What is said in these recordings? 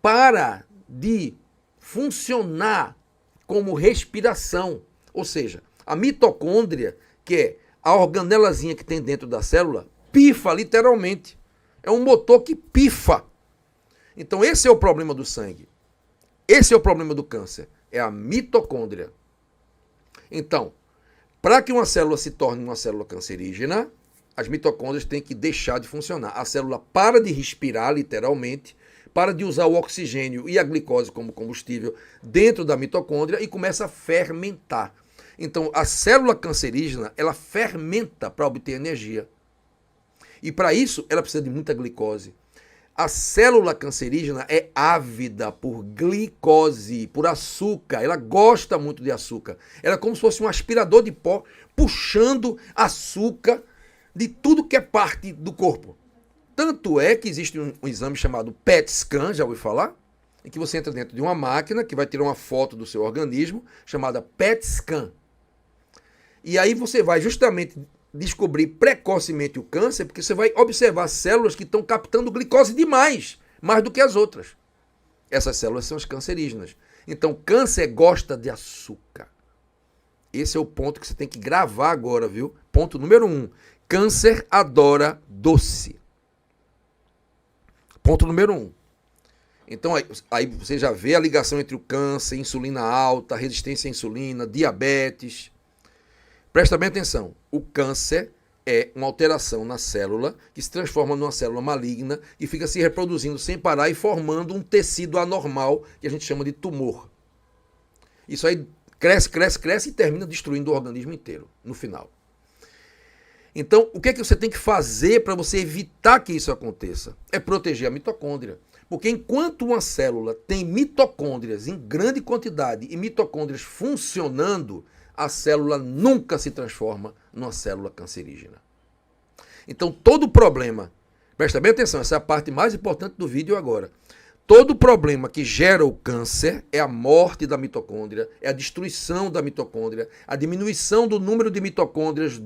para de funcionar como respiração. Ou seja, a mitocôndria, que é a organelazinha que tem dentro da célula, pifa literalmente. É um motor que pifa. Então esse é o problema do sangue. Esse é o problema do câncer. É a mitocôndria. Então, para que uma célula se torne uma célula cancerígena, as mitocôndrias têm que deixar de funcionar. A célula para de respirar, literalmente, para de usar o oxigênio e a glicose como combustível dentro da mitocôndria e começa a fermentar. Então, a célula cancerígena, ela fermenta para obter energia. E para isso, ela precisa de muita glicose. A célula cancerígena é ávida por glicose, por açúcar. Ela gosta muito de açúcar. Ela é como se fosse um aspirador de pó, puxando açúcar de tudo que é parte do corpo. Tanto é que existe um exame chamado PET scan, já ouviu falar? Em que você entra dentro de uma máquina que vai tirar uma foto do seu organismo, chamada PET scan. E aí você vai justamente descobrir precocemente o câncer, porque você vai observar células que estão captando glicose demais, mais do que as outras. Essas células são as cancerígenas. Então, câncer gosta de açúcar. Esse é o ponto que você tem que gravar agora, viu? Ponto número 1. Câncer adora doce. Ponto número 1. Então, aí você já vê a ligação entre o câncer, insulina alta, resistência à insulina, diabetes. Presta bem atenção. O câncer é uma alteração na célula que se transforma numa célula maligna e fica se reproduzindo sem parar e formando um tecido anormal que a gente chama de tumor. Isso aí cresce e termina destruindo o organismo inteiro no final. Então, o que é que você tem que fazer para você evitar que isso aconteça? É proteger a mitocôndria. Porque enquanto uma célula tem mitocôndrias em grande quantidade e mitocôndrias funcionando, a célula nunca se transforma numa célula cancerígena. Então, todo problema, presta bem atenção, essa é a parte mais importante do vídeo agora. Todo problema que gera o câncer é a morte da mitocôndria, é a destruição da mitocôndria, a diminuição do número de mitocôndrias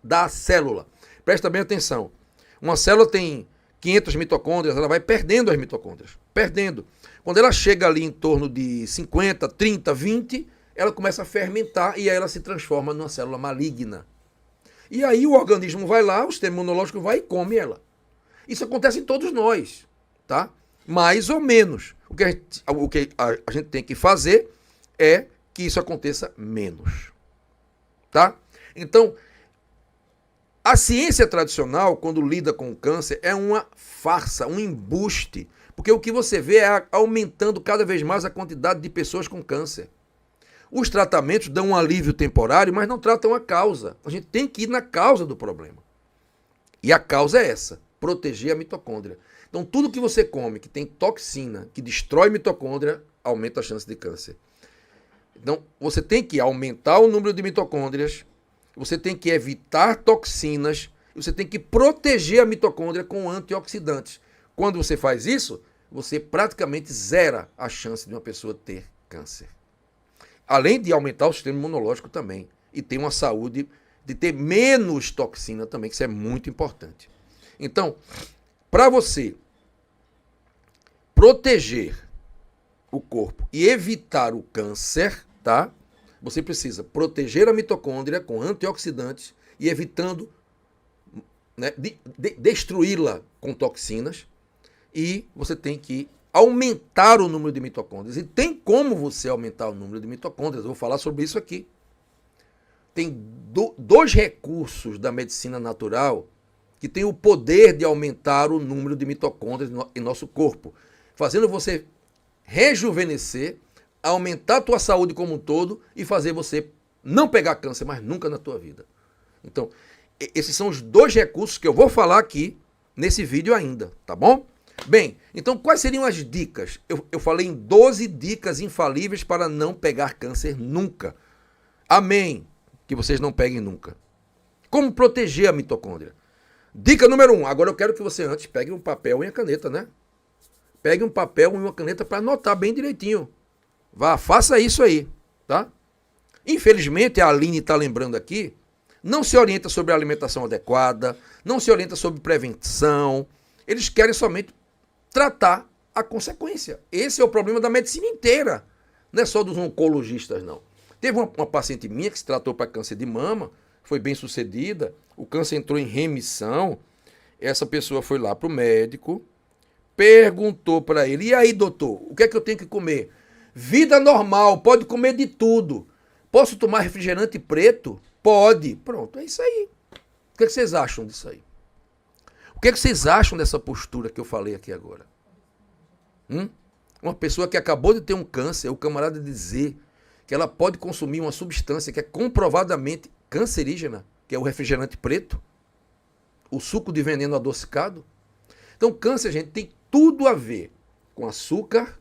da célula. Presta bem atenção. Uma célula tem 500 mitocôndrias, ela vai perdendo as mitocôndrias, perdendo. Quando ela chega ali em torno de 50, 30, 20, ela começa a fermentar e aí ela se transforma numa célula maligna. E aí o organismo vai lá, o sistema imunológico vai e come ela. Isso acontece em todos nós, tá? Mais ou menos. O que a gente tem que fazer é que isso aconteça menos, tá? Então, a ciência tradicional, quando lida com o câncer, é uma farsa, um embuste, porque o que você vê é aumentando cada vez mais a quantidade de pessoas com câncer. Os tratamentos dão um alívio temporário, mas não tratam a causa. A gente tem que ir na causa do problema. E a causa é essa, proteger a mitocôndria. Então, tudo que você come que tem toxina, que destrói mitocôndria, aumenta a chance de câncer. Então, você tem que aumentar o número de mitocôndrias, você tem que evitar toxinas, você tem que proteger a mitocôndria com antioxidantes. Quando você faz isso, você praticamente zera a chance de uma pessoa ter câncer. Além de aumentar o sistema imunológico também. E ter uma saúde de ter menos toxina também, que isso é muito importante. Então, para você proteger o corpo e evitar o câncer, tá? Você precisa proteger a mitocôndria com antioxidantes e evitando, né, destruí-la com toxinas. E você tem que aumentar o número de mitocôndrias. E tem como você aumentar o número de mitocôndrias. Eu vou falar sobre isso aqui. Tem dois recursos da medicina natural que tem o poder de aumentar o número de mitocôndrias em nosso corpo, fazendo você rejuvenescer, aumentar a tua saúde como um todo e fazer você não pegar câncer mais nunca na tua vida. Então, esses são os dois recursos que eu vou falar aqui nesse vídeo ainda, tá bom? Bem, então quais seriam as dicas? Eu falei em 12 dicas infalíveis para não pegar câncer nunca. Amém, que vocês não peguem nunca. Como proteger a mitocôndria? Dica número 1. Agora eu quero que você antes pegue um papel e uma caneta, né? Pegue um papel e uma caneta para anotar bem direitinho. Vá, faça isso aí, tá? Infelizmente, a Aline está lembrando aqui, não se orienta sobre a alimentação adequada, não se orienta sobre prevenção. Eles querem somente tratar a consequência. Esse é o problema da medicina inteira. Não é só dos oncologistas, não. Teve uma paciente minha que se tratou para câncer de mama, foi bem sucedida, o câncer entrou em remissão, essa pessoa foi lá para o médico, perguntou para ele, e aí, doutor, o que é que eu tenho que comer? Vida normal, pode comer de tudo. Posso tomar refrigerante preto? Pode. Pronto, é isso aí. O que é que vocês acham disso aí? O que é que vocês acham dessa postura que eu falei aqui agora? Uma pessoa que acabou de ter um câncer, o camarada dizer que ela pode consumir uma substância que é comprovadamente cancerígena, que é o refrigerante preto, o suco de veneno adocicado. Então, câncer, gente, tem tudo a ver com açúcar,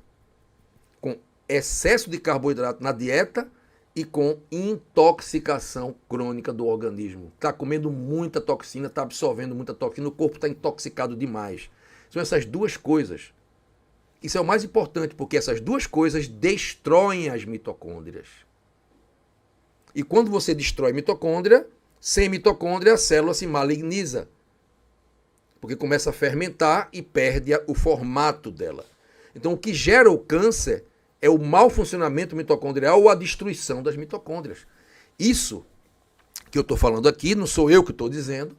com excesso de carboidrato na dieta e com intoxicação crônica do organismo. Está comendo muita toxina, está absorvendo muita toxina, o corpo está intoxicado demais. São essas duas coisas. Isso é o mais importante, porque essas duas coisas destroem as mitocôndrias. E quando você destrói mitocôndria, sem mitocôndria a célula se maligniza. Porque começa a fermentar e perde o formato dela. Então o que gera o câncer é o mau funcionamento mitocondrial ou a destruição das mitocôndrias. Isso que eu estou falando aqui, não sou eu que estou dizendo.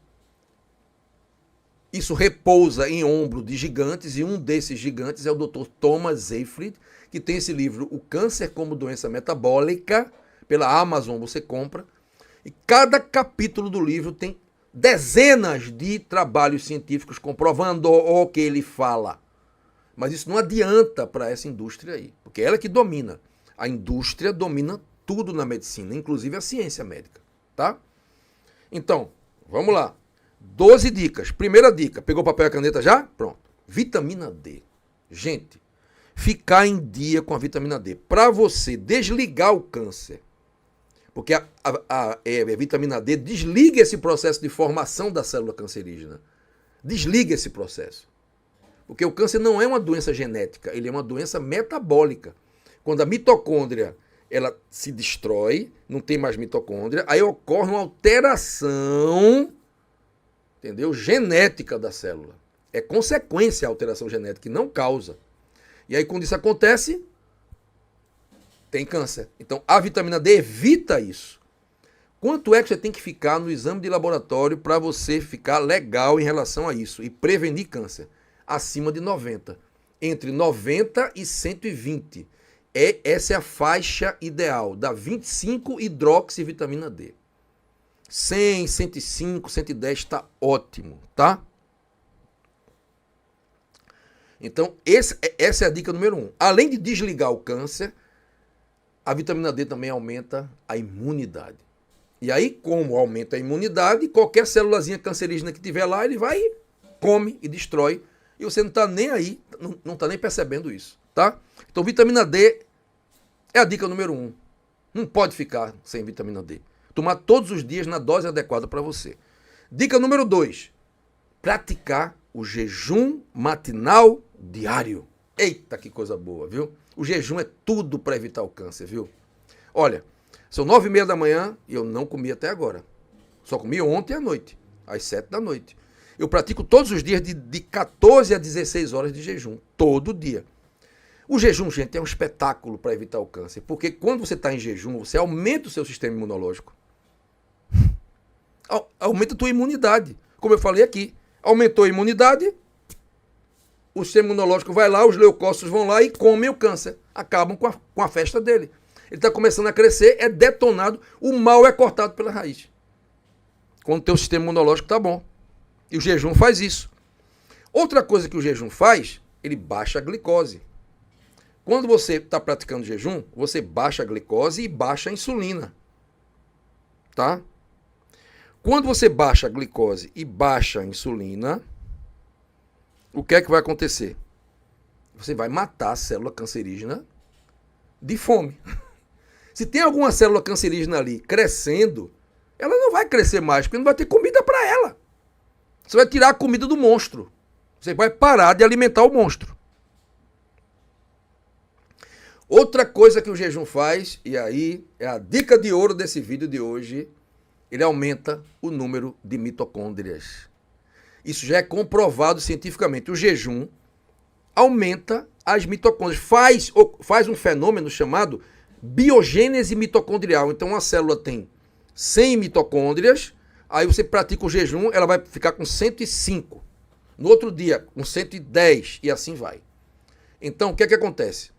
Isso repousa em ombro de gigantes, e um desses gigantes é o Dr. Thomas Seyfried, que tem esse livro, O Câncer como Doença Metabólica, pela Amazon você compra, e cada capítulo do livro tem dezenas de trabalhos científicos comprovando o que ele fala. Mas isso não adianta para essa indústria aí, porque ela é que domina. A indústria domina tudo na medicina, inclusive a ciência médica, tá? Então, vamos lá. 12 dicas. Primeira dica, pegou papel e caneta já? Pronto. Vitamina D. Gente, ficar em dia com a vitamina D. Para você desligar o câncer, porque a vitamina D desliga esse processo de formação da célula cancerígena. Desliga esse processo. Porque o câncer não é uma doença genética, ele é uma doença metabólica. Quando a mitocôndria ela se destrói, não tem mais mitocôndria, aí ocorre uma alteração, entendeu? Genética da célula. É consequência a alteração genética, que não causa. E aí quando isso acontece, tem câncer. Então a vitamina D evita isso. Quanto é que você tem que ficar no exame de laboratório para você ficar legal em relação a isso e prevenir câncer? Acima de 90. Entre 90 e 120. Essa é a faixa ideal da 25-hidroxivitamina D. 100, 105, 110 está ótimo, tá? Então, essa é a dica número 1. Além de desligar o câncer, a vitamina D também aumenta a imunidade. E aí, como aumenta a imunidade, qualquer célulazinha cancerígena que tiver lá, ele vai, come e destrói. E você não está nem aí, não está nem percebendo isso, tá? Então, vitamina D é a dica número 1. Não pode ficar sem vitamina D. Tomar todos os dias na dose adequada para você. Dica número 2. Praticar o jejum matinal diário. Eita, que coisa boa, viu? O jejum é tudo para evitar o câncer, viu? Olha, são 9h30 da manhã e eu não comi até agora. Só comi ontem à noite, às 7 da noite. Eu pratico todos os dias de 14 a 16 horas de jejum, todo dia. O jejum, gente, é um espetáculo para evitar o câncer, porque quando você está em jejum, você aumenta o seu sistema imunológico. Aumenta a tua imunidade. Como eu falei aqui, aumentou a imunidade, o sistema imunológico vai lá, os leucócitos vão lá e comem o câncer. Acabam com a festa dele. Ele está começando a crescer, é detonado, o mal é cortado pela raiz. Quando o teu sistema imunológico está bom. E o jejum faz isso. Outra coisa que o jejum faz, ele baixa a glicose. Quando você está praticando jejum, você baixa a glicose e baixa a insulina. Tá? Quando você baixa a glicose e baixa a insulina, o que é que vai acontecer? Você vai matar a célula cancerígena de fome. Se tem alguma célula cancerígena ali crescendo, ela não vai crescer mais, porque não vai ter comida para ela. Você vai tirar a comida do monstro. Você vai parar de alimentar o monstro. Outra coisa que o jejum faz, e aí é a dica de ouro desse vídeo de hoje, ele aumenta o número de mitocôndrias. Isso já é comprovado cientificamente. O jejum aumenta as mitocôndrias. Faz um fenômeno chamado biogênese mitocondrial. Então, uma célula tem 100 mitocôndrias, aí você pratica o jejum, ela vai ficar com 105. No outro dia, com 110, e assim vai. Então, o que é que acontece?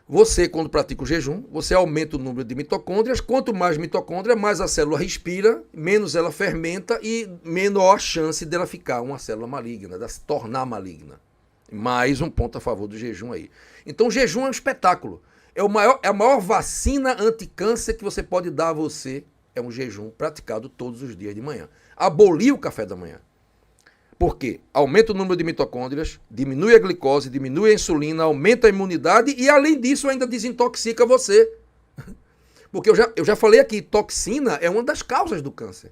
Você, quando pratica o jejum, você aumenta o número de mitocôndrias. Quanto mais mitocôndria, mais a célula respira, menos ela fermenta e menor a chance dela ficar uma célula maligna, de se tornar maligna. Mais um ponto a favor do jejum aí. Então, o jejum é um espetáculo. É a maior vacina anti-câncer que você pode dar a você. É um jejum praticado todos os dias de manhã. Abolir o café da manhã. Por quê? Aumenta o número de mitocôndrias, diminui a glicose, diminui a insulina, aumenta a imunidade e, além disso, ainda desintoxica você. Porque eu já falei aqui, toxina é uma das causas do câncer.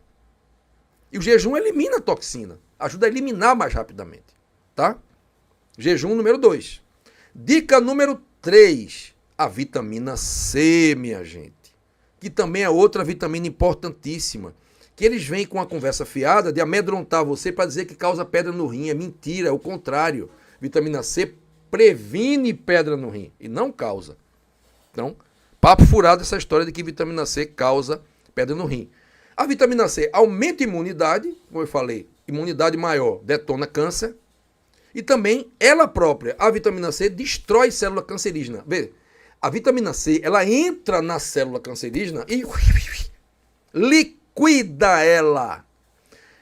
E o jejum elimina a toxina, ajuda a eliminar mais rapidamente. Tá? Jejum número 2. Dica número 3, a vitamina C, minha gente. Que também é outra vitamina importantíssima. Que eles vêm com a conversa fiada de amedrontar você para dizer que causa pedra no rim. É mentira, é o contrário. Vitamina C previne pedra no rim e não causa. Então, papo furado essa história de que vitamina C causa pedra no rim. A vitamina C aumenta a imunidade, como eu falei, imunidade maior detona câncer. E também ela própria, a vitamina C, destrói célula cancerígena. Vê, a vitamina C, ela entra na célula cancerígena e liquida ela.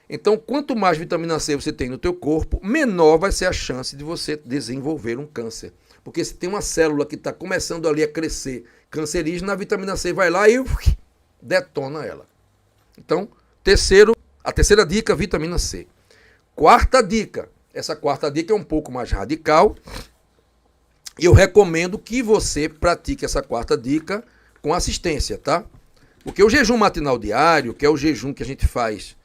Então, quanto mais vitamina C você tem no teu corpo, menor vai ser a chance de você desenvolver um câncer. Porque se tem uma célula que está começando ali a crescer cancerígena, a vitamina C vai lá e detona ela. Então, a terceira dica, vitamina C. Quarta dica. Essa quarta dica é um pouco mais radical. E eu recomendo que você pratique essa quarta dica com assistência, tá? Porque o jejum matinal diário, que é o jejum que a gente faz,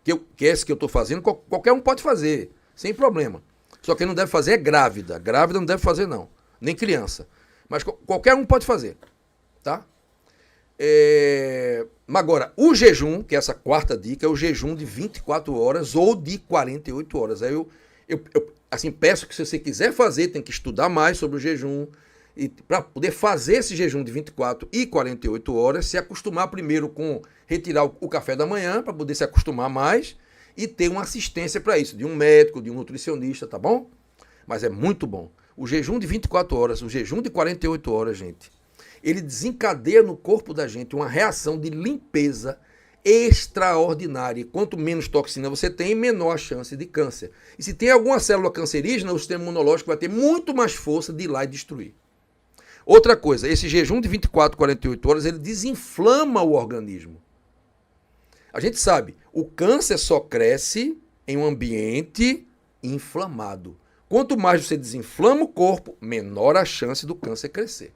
que é esse que eu estou fazendo, qualquer um pode fazer, sem problema. Só quem não deve fazer é grávida. Grávida não deve fazer, não. Nem criança. Mas qualquer um pode fazer, tá? Agora, o jejum, que é essa quarta dica, é o jejum de 24 horas ou de 48 horas. Aí eu assim, peço que se você quiser fazer, tem que estudar mais sobre o jejum, e para poder fazer esse jejum de 24 e 48 horas, se acostumar primeiro com retirar o café da manhã, para poder se acostumar mais, e ter uma assistência para isso, de um médico, de um nutricionista, tá bom? Mas é muito bom. O jejum de 24 horas, o jejum de 48 horas, gente, ele desencadeia no corpo da gente uma reação de limpeza extraordinária. E quanto menos toxina você tem, menor a chance de câncer. E se tem alguma célula cancerígena, o sistema imunológico vai ter muito mais força de ir lá e destruir. Outra coisa, esse jejum de 24, 48 horas, ele desinflama o organismo. A gente sabe, o câncer só cresce em um ambiente inflamado. Quanto mais você desinflama o corpo, menor a chance do câncer crescer.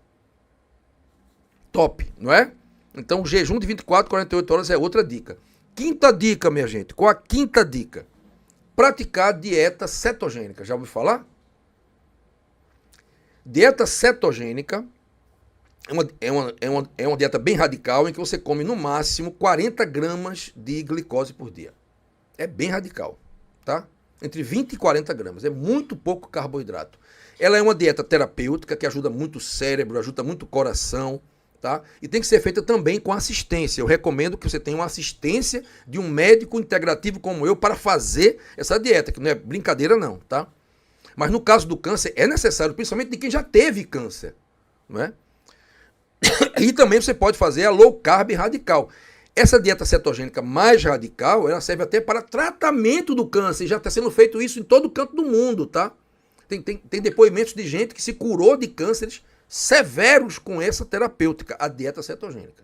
Top, não é? Então, o jejum de 24, 48 horas é outra dica. Quinta dica, minha gente. Qual a quinta dica? Praticar dieta cetogênica. Já ouviu falar? Dieta cetogênica é uma dieta bem radical em que você come no máximo 40 gramas de glicose por dia. É bem radical, tá? Entre 20 e 40 gramas. É muito pouco carboidrato. Ela é uma dieta terapêutica que ajuda muito o cérebro, ajuda muito o coração, tá? E tem que ser feita também com assistência. Eu recomendo que você tenha uma assistência de um médico integrativo como eu para fazer essa dieta, que não é brincadeira não, tá? Mas no caso do câncer é necessário, principalmente de quem já teve câncer, não é? E também você pode fazer a low carb radical. Essa dieta cetogênica mais radical, ela serve até para tratamento do câncer. Já está sendo feito isso em todo canto do mundo, tá? Tem depoimentos de gente que se curou de cânceres severos com essa terapêutica, a dieta cetogênica.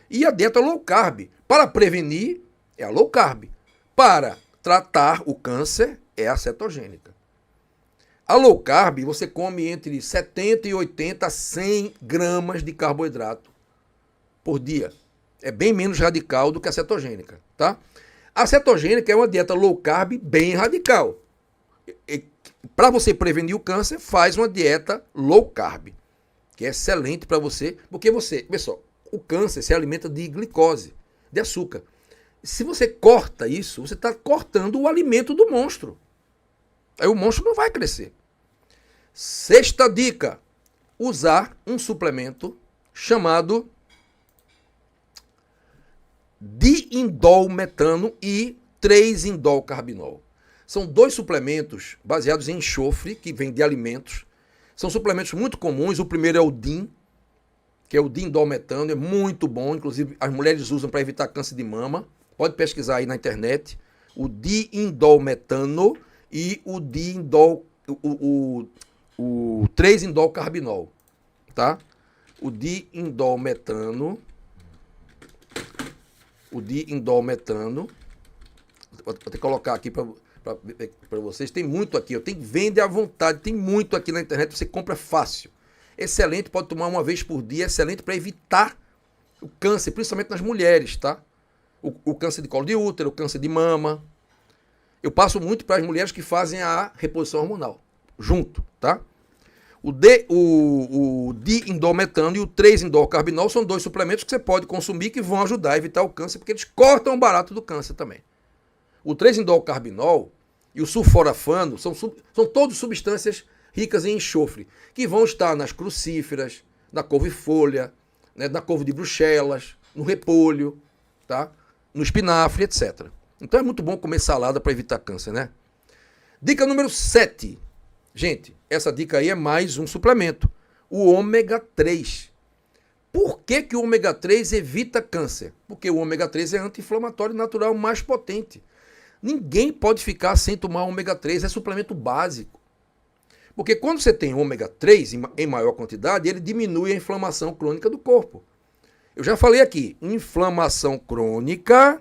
E a dieta low carb, para prevenir, é a low carb. Para tratar o câncer, é a cetogênica. A low carb, você come entre 70 e 80 a 100 gramas de carboidrato por dia. É bem menos radical do que a cetogênica, tá? A cetogênica é uma dieta low carb bem radical. Para você prevenir o câncer, faz uma dieta low carb, que é excelente para você, porque pessoal, o câncer se alimenta de glicose, de açúcar. Se você corta isso, você está cortando o alimento do monstro. Aí o monstro não vai crescer. Sexta dica: usar um suplemento chamado diindolmetano e 3-indolcarbinol. São 2 suplementos baseados em enxofre, que vêm de alimentos. São suplementos muito comuns. O primeiro é o DIN, que é o diindolmetano, é muito bom. Inclusive, as mulheres usam para evitar câncer de mama. Pode pesquisar aí na internet. O diindolmetano e o 3-indolcarbinol, tá? O diindolmetano, vou ter que colocar aqui para vocês. Tem muito aqui, vende à vontade, tem muito aqui na internet, você compra fácil. Excelente, pode tomar uma vez por dia, excelente para evitar o câncer, principalmente nas mulheres, tá? O câncer de colo de útero, o câncer de mama. Eu passo muito para as mulheres que fazem a reposição hormonal, junto, tá? O diindolmetano e o 3-indolcarbinol são 2 suplementos que você pode consumir que vão ajudar a evitar o câncer, porque eles cortam o barato do câncer também. O 3-indolcarbinol e o sulforafano são todas substâncias ricas em enxofre, que vão estar nas crucíferas, na couve-folha, né, na couve de Bruxelas, no repolho, tá? No espinafre, etc. Então é muito bom comer salada para evitar câncer, né? Dica número 7. Gente, essa dica aí é mais um suplemento. O ômega 3. Por que o ômega 3 evita câncer? Porque o ômega 3 é anti-inflamatório natural mais potente. Ninguém pode ficar sem tomar ômega 3, é suplemento básico. Porque quando você tem ômega 3 em maior quantidade, ele diminui a inflamação crônica do corpo. Eu já falei aqui, inflamação crônica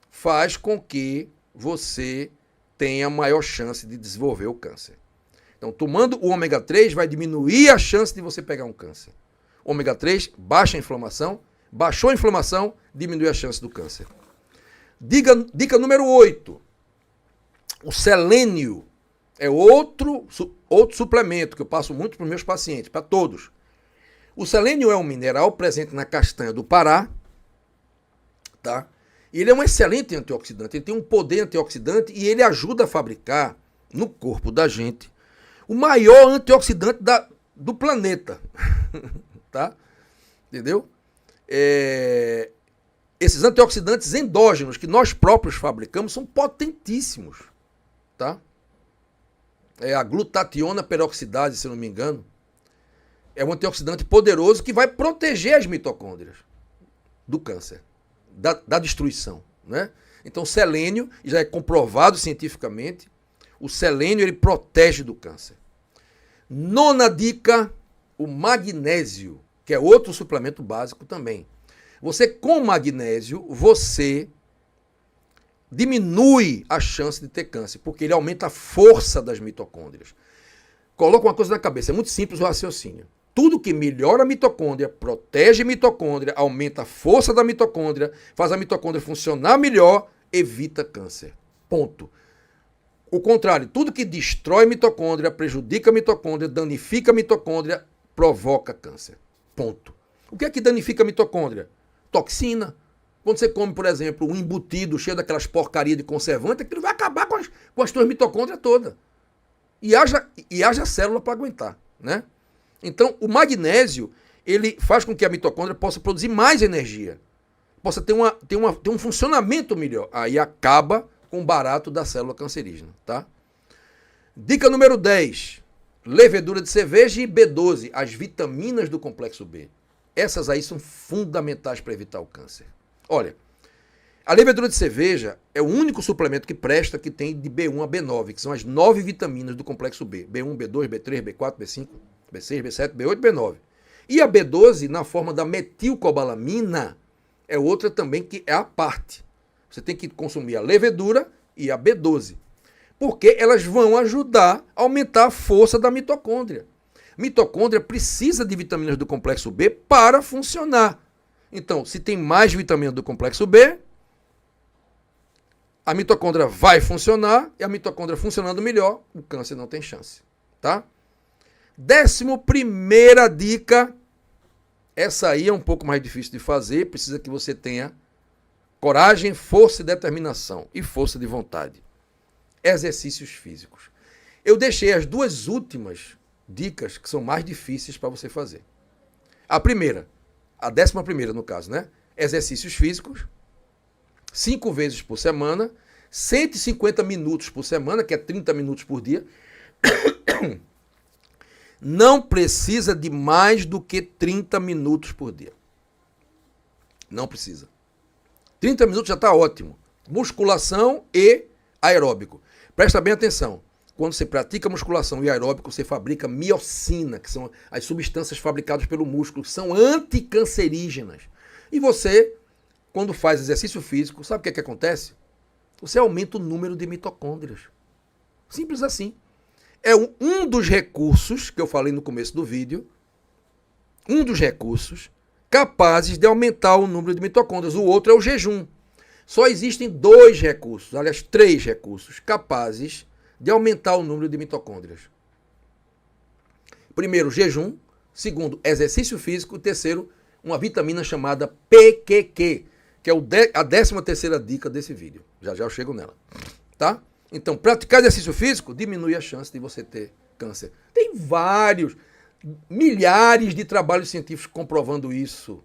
faz com que você tenha maior chance de desenvolver o câncer. Então, tomando o ômega 3 vai diminuir a chance de você pegar um câncer. Ômega 3 baixa a inflamação, baixou a inflamação, diminui a chance do câncer. Dica número 8. O selênio é outro suplemento que eu passo muito para os meus pacientes, para todos. O selênio é um mineral presente na castanha do Pará, tá? Ele é um excelente antioxidante, ele tem um poder antioxidante e ele ajuda a fabricar no corpo da gente o maior antioxidante do planeta, tá? Entendeu? Esses antioxidantes endógenos que nós próprios fabricamos são potentíssimos, tá? É a glutationa peroxidase, se não me engano. É um antioxidante poderoso que vai proteger as mitocôndrias do câncer, da destruição, né? Então, selênio, já é comprovado cientificamente, o selênio ele protege do câncer. Nona dica, o magnésio, que é outro suplemento básico também. Você, com magnésio, você diminui a chance de ter câncer, porque ele aumenta a força das mitocôndrias. Coloca uma coisa na cabeça, é muito simples o raciocínio. Tudo que melhora a mitocôndria, protege a mitocôndria, aumenta a força da mitocôndria, faz a mitocôndria funcionar melhor, evita câncer. Ponto. O contrário, tudo que destrói a mitocôndria, prejudica a mitocôndria, danifica a mitocôndria, provoca câncer. Ponto. O que é que danifica a mitocôndria? Toxina. Quando você come, por exemplo, um embutido cheio daquelas porcarias de conservante, aquilo vai acabar com as tuas mitocôndrias todas. E haja célula para aguentar, né? Então, o magnésio, ele faz com que a mitocôndria possa produzir mais energia, possa ter um funcionamento melhor. Aí acaba com o barato da célula cancerígena, tá? Dica número 10. Levedura de cerveja e B12, as vitaminas do complexo B. Essas aí são fundamentais para evitar o câncer. Olha, a levedura de cerveja é o único suplemento que presta que tem de B1 a B9, que são as 9 vitaminas do complexo B. B1, B2, B3, B4, B5, B6, B7, B8, B9. E a B12, na forma da metilcobalamina, é outra também que é a parte. Você tem que consumir a levedura e a B12, porque elas vão ajudar a aumentar a força da mitocôndria. Mitocôndria precisa de vitaminas do complexo B para funcionar. Então, se tem mais vitaminas do complexo B, a mitocôndria vai funcionar, e a mitocôndria funcionando melhor, o câncer não tem chance, tá? 11ª dica, essa aí é um pouco mais difícil de fazer, precisa que você tenha coragem, força e determinação, e força de vontade. exercícios físicos. Eu deixei as duas últimas dicas que são mais difíceis para você fazer. A primeira, a 11ª no caso, né? Exercícios físicos, 5 vezes por semana, 150 minutos por semana, que é 30 minutos por dia. Não precisa de mais do que 30 minutos por dia. Não precisa. 30 minutos já está ótimo. Musculação e aeróbico. Presta bem atenção. Quando você pratica musculação e aeróbico, você fabrica miocina, que são as substâncias fabricadas pelo músculo, que são anticancerígenas. E você, quando faz exercício físico, sabe o que acontece? Você aumenta o número de mitocôndrias. Simples assim. É um dos recursos que eu falei no começo do vídeo, um dos recursos capazes de aumentar o número de mitocôndrias. O outro é o jejum. Só existem 2 recursos, aliás, 3 recursos capazes de aumentar o número de mitocôndrias. Primeiro, jejum. Segundo, exercício físico. Terceiro, uma vitamina chamada PQQ, que é a 13ª dica desse vídeo. Já já eu chego nela. Tá? Então, praticar exercício físico diminui a chance de você ter câncer. Tem milhares de trabalhos científicos comprovando isso.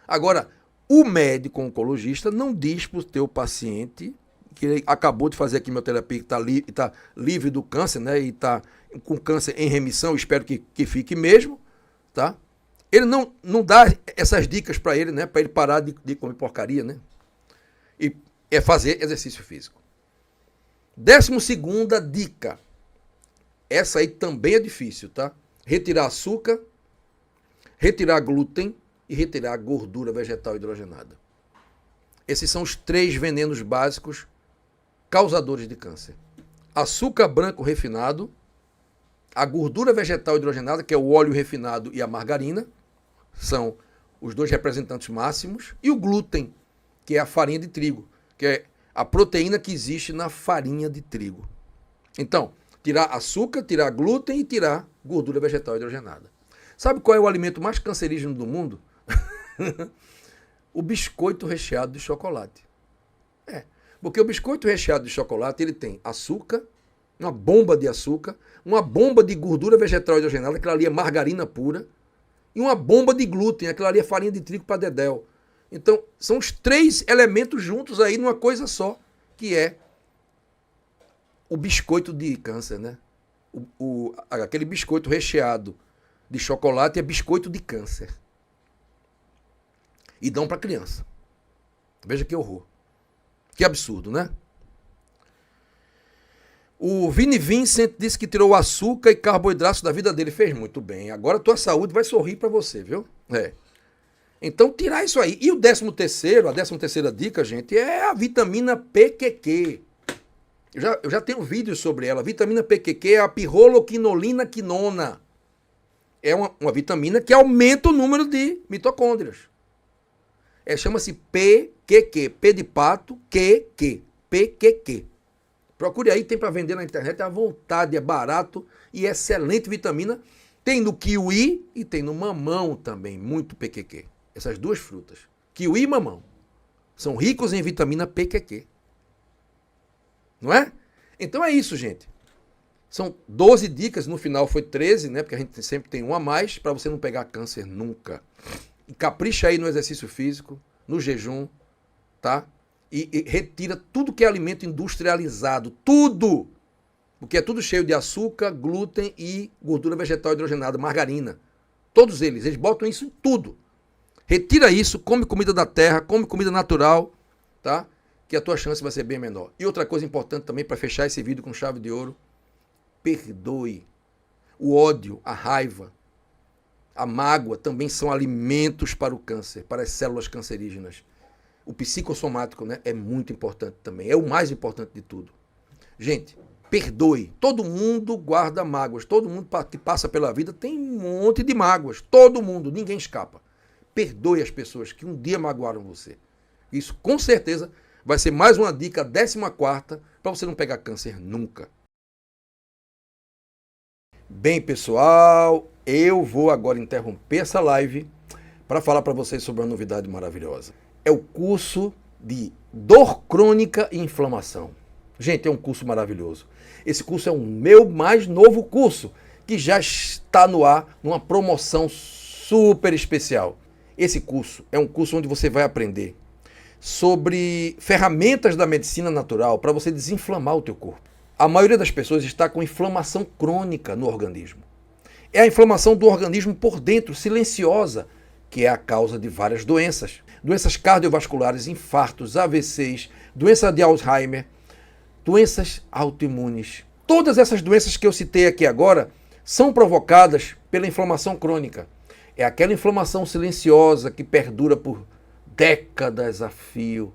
Agora, o médico oncologista não diz para o teu paciente que ele acabou de fazer a quimioterapia, que está livre do câncer, né? E está com câncer em remissão, espero que fique mesmo, tá? Ele não dá essas dicas para ele, né? Para ele parar de comer porcaria, né? E é fazer exercício físico. 12ª dica. Essa aí também é difícil, tá? Retirar açúcar, retirar glúten e retirar gordura vegetal hidrogenada. Esses são os 3 venenos básicos causadores de câncer. Açúcar branco refinado, a gordura vegetal hidrogenada, que é o óleo refinado, e a margarina, são os 2 representantes máximos, e o glúten, que é a farinha de trigo, que é a proteína que existe na farinha de trigo. Então, tirar açúcar, tirar glúten e tirar gordura vegetal hidrogenada. Sabe qual é o alimento mais cancerígeno do mundo? O biscoito recheado de chocolate. Porque o biscoito recheado de chocolate, ele tem açúcar, uma bomba de açúcar, uma bomba de gordura vegetal hidrogenada, aquela ali é margarina pura, e uma bomba de glúten, aquela ali é farinha de trigo para dedéu. Então, são os 3 elementos juntos aí numa coisa só, que é o biscoito de câncer, né? Aquele biscoito recheado de chocolate é biscoito de câncer. E dão para criança. Veja que horror. Que absurdo, né? O Vini Vincent disse que tirou açúcar e carboidratos da vida dele. Fez muito bem. Agora a tua saúde vai sorrir para você, viu? Então, tirar isso aí. E a 13ª dica, gente, é a vitamina PQQ. Eu já tenho vídeos sobre ela. A vitamina PQQ é a pirroloquinolina quinona. É uma vitamina que aumenta o número de mitocôndrias. Chama-se PQQ. P de pato, QQ. PQQ. Procure aí, tem para vender na internet à vontade. É barato e excelente vitamina. Tem no kiwi e tem no mamão também. Muito PQQ. Essas 2 frutas, kiwi e mamão, são ricos em vitamina PQQ. Não é? Então é isso, gente. São 12 dicas, no final foi 13, né? Porque a gente sempre tem uma a mais, para você não pegar câncer nunca. E capricha aí no exercício físico, no jejum, tá? E retira tudo que é alimento industrializado, tudo! Porque é tudo cheio de açúcar, glúten e gordura vegetal hidrogenada, margarina. Todos eles botam isso em tudo. Retira isso, come comida da terra, come comida natural, tá? Que a tua chance vai ser bem menor. E outra coisa importante também, para fechar esse vídeo com chave de ouro, perdoe. O ódio, a raiva, a mágoa também são alimentos para o câncer, para as células cancerígenas. O psicossomático, né, é muito importante também, é o mais importante de tudo. Gente, perdoe. Todo mundo guarda mágoas, todo mundo que passa pela vida tem um monte de mágoas, todo mundo, ninguém escapa. Perdoe as pessoas que um dia magoaram você. Isso, com certeza, vai ser mais uma dica, 14ª, para você não pegar câncer nunca. Bem, pessoal, eu vou agora interromper essa live para falar para vocês sobre uma novidade maravilhosa. É o curso de dor crônica e inflamação. Gente, é um curso maravilhoso. Esse curso é o meu mais novo curso, que já está no ar, numa promoção super especial. Esse curso é um curso onde você vai aprender sobre ferramentas da medicina natural para você desinflamar o teu corpo. A maioria das pessoas está com inflamação crônica no organismo. É a inflamação do organismo por dentro, silenciosa, que é a causa de várias doenças. Doenças cardiovasculares, infartos, AVCs, doença de Alzheimer, doenças autoimunes. Todas essas doenças que eu citei aqui agora são provocadas pela inflamação crônica. É aquela inflamação silenciosa que perdura por décadas a fio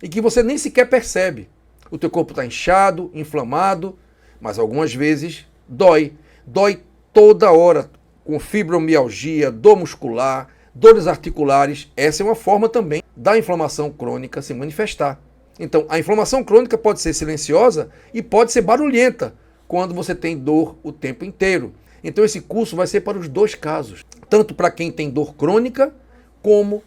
e que você nem sequer percebe. O teu corpo está inchado, inflamado, mas algumas vezes dói. Dói toda hora, com fibromialgia, dor muscular, dores articulares. Essa é uma forma também da inflamação crônica se manifestar. Então, a inflamação crônica pode ser silenciosa e pode ser barulhenta quando você tem dor o tempo inteiro. Então, esse curso vai ser para os dois casos, tanto para quem tem dor crônica, como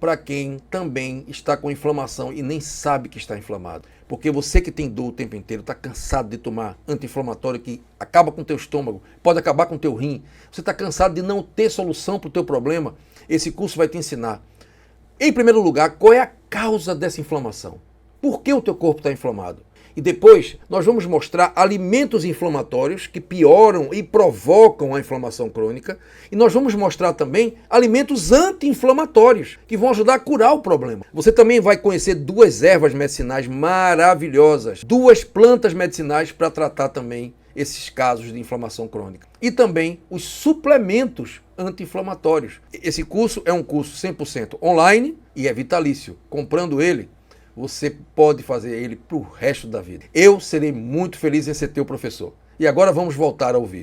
para quem também está com inflamação e nem sabe que está inflamado. Porque você que tem dor o tempo inteiro, está cansado de tomar anti-inflamatório que acaba com o teu estômago, pode acabar com o teu rim, você está cansado de não ter solução para o teu problema, esse curso vai te ensinar, em primeiro lugar, qual é a causa dessa inflamação. Por que o teu corpo está inflamado? E depois nós vamos mostrar alimentos inflamatórios que pioram e provocam a inflamação crônica. E nós vamos mostrar também alimentos anti-inflamatórios que vão ajudar a curar o problema. Você também vai conhecer duas ervas medicinais maravilhosas, duas plantas medicinais para tratar também esses casos de inflamação crônica. E também os suplementos anti-inflamatórios. Esse curso é um curso 100% online e é vitalício. Comprando ele, você pode fazer ele para o resto da vida. Eu serei muito feliz em ser teu professor. E agora vamos voltar ao vídeo.